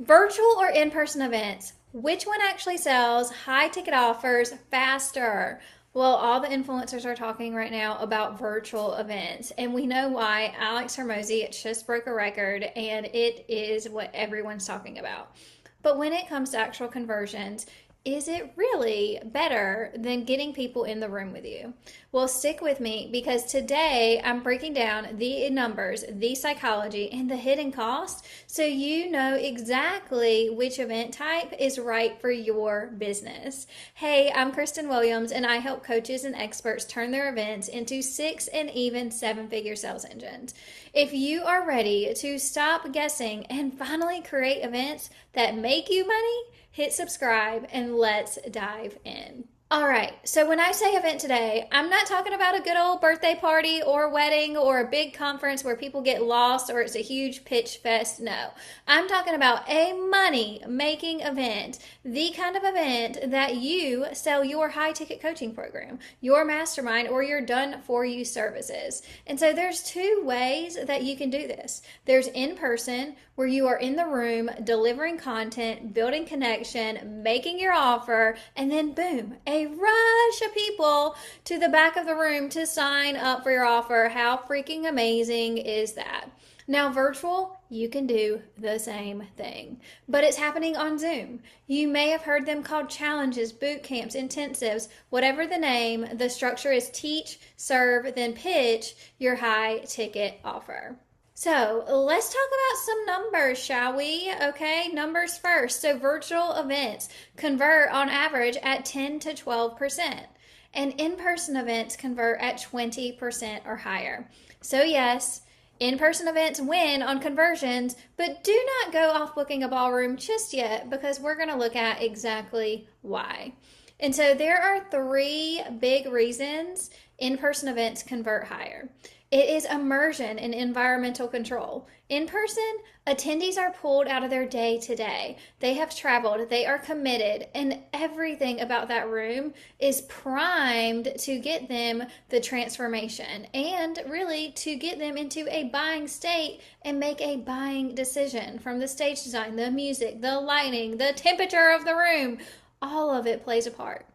Virtual or in-person events, which one actually sells high ticket offers faster? Well, all the influencers are talking right now about virtual events, and we know why. Alex Hermosi just broke a record, and it is what everyone's talking about. But when it comes to actual conversions, is it really better than getting people in the room with you? Well, stick with me because today I'm breaking down the numbers, the psychology, and the hidden cost so you know exactly which event type is right for your business. Hey, I'm Kristen Williams, and I help coaches and experts turn their events into 6 and even 7 figure sales engines. If you are ready to stop guessing and finally create events that make you money, hit subscribe and let's dive in. All right, so when I say event today, I'm not talking about a good old birthday party or a wedding or a big conference where people get lost or it's a huge pitch fest. No, I'm talking about a money making event, the kind of event that you sell your high ticket coaching program, your mastermind, or your done for you services. And so there's two ways that you can do this. There's in person, where you are in the room delivering content, building connection, making your offer, and then boom, a rush of people to the back of the room to sign up for your offer. How freaking amazing is that? Now, virtual, you can do the same thing, but it's happening on Zoom. You may have heard them called challenges, boot camps, intensives, whatever the name. The structure is teach, serve, then pitch your high ticket offer. So let's talk about some numbers, shall we? Okay, numbers first. So virtual events convert on average at 10 to 12%, and in-person events convert at 20% or higher. So yes, in-person events win on conversions, but do not go off booking a ballroom just yet because we're going to look at exactly why. And so there are 3 big reasons in-person events convert higher. It is immersion and environmental control. In person, attendees are pulled out of their day to day. They have traveled, they are committed, and everything about that room is primed to get them the transformation and really to get them into a buying state and make a buying decision from the stage design, the music, the lighting, the temperature of the room. All of it plays a part.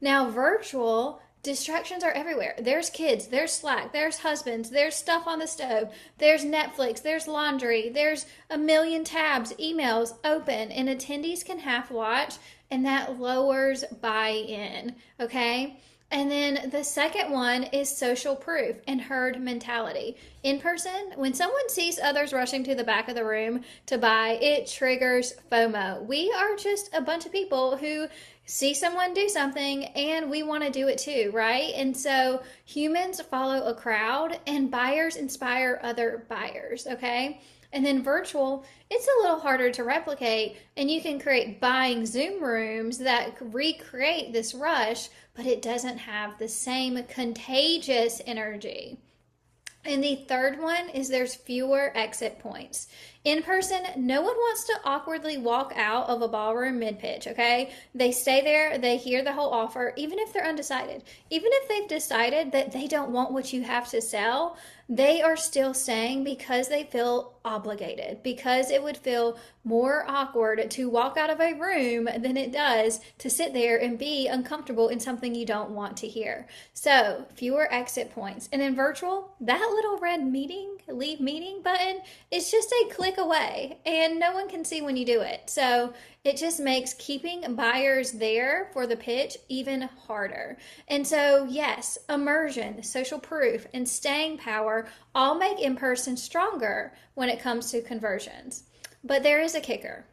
Now, virtual distractions are everywhere. There's kids, there's Slack, there's husbands, there's stuff on the stove, there's Netflix, there's laundry, there's a million tabs, emails open, and attendees can half watch, and that lowers buy-in, okay? And then the second one is social proof and herd mentality. In person, when someone sees others rushing to the back of the room to buy, it triggers FOMO. We are just a bunch of people who see someone do something and we want to do it too, right? And so humans follow a crowd and buyers inspire other buyers, okay? And then virtual, it's a little harder to replicate, and you can create buying Zoom rooms that recreate this rush, but it doesn't have the same contagious energy. And the third one is there's fewer exit points. In person, no one wants to awkwardly walk out of a ballroom mid-pitch, okay? They stay there, they hear the whole offer, even if they're undecided. Even if they've decided that they don't want what you have to sell, they are still staying because they feel obligated, because it would feel more awkward to walk out of a room than it does to sit there and be uncomfortable in something you don't want to hear. So fewer exit points. And in virtual, that little red leave meeting button is just a click away and no one can see when you do it. So it just makes keeping buyers there for the pitch even harder. And so yes, immersion, social proof, and staying power all make in-person stronger when it comes to conversions. But there is a kicker: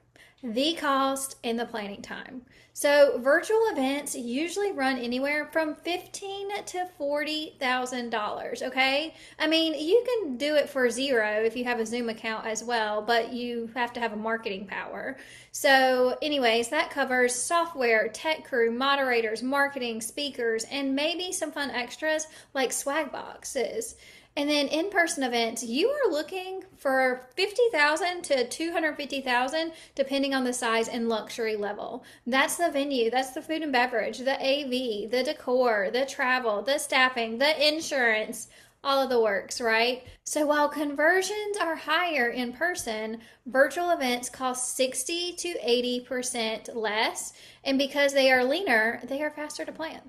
the cost and the planning time. So virtual events usually run anywhere from $15,000 to $40,000, okay? I mean, you can do it for zero if you have a Zoom account as well, but you have to have a marketing power. So anyways, that covers software, tech crew, moderators, marketing, speakers, and maybe some fun extras like swag boxes. And then in-person events, you are looking for $50,000 to $250,000, depending on the size and luxury level. That's the venue, that's the food and beverage, the AV, the decor, the travel, the staffing, the insurance, all of the works, right? So while conversions are higher in person, virtual events cost 60 to 80% less. And because they are leaner, they are faster to plan.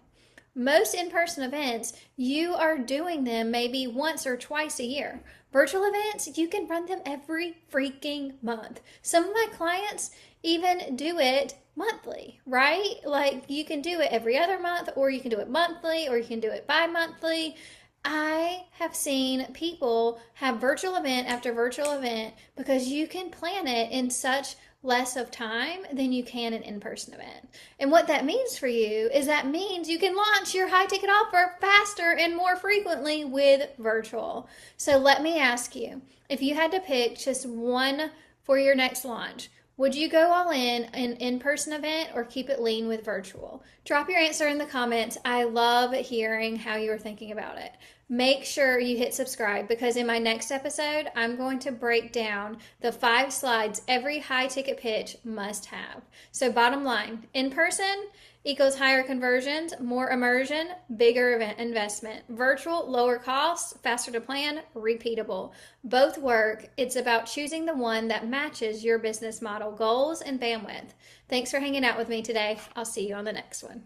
Most in person events, you are doing them maybe once or twice a year. Virtual events, you can run them every freaking month. Some of my clients even do it monthly, right? Like you can do it every other month, or you can do it monthly, or you can do it bi monthly. I have seen people have virtual event after virtual event because you can plan it in such less of time than you can an in-person event. And what that means for you is that means you can launch your high ticket offer faster and more frequently with virtual. So let me ask you, if you had to pick just one for your next launch, would you go all in an in-person event or keep it lean with virtual? Drop your answer in the comments. I love hearing how you're thinking about it. Make sure you hit subscribe because in my next episode, I'm going to break down the 5 slides every high ticket pitch must have. So bottom line, in person equals higher conversions, more immersion, bigger event investment. Virtual, lower costs, faster to plan, repeatable. Both work. It's about choosing the one that matches your business model goals and bandwidth. Thanks for hanging out with me today. I'll see you on the next one.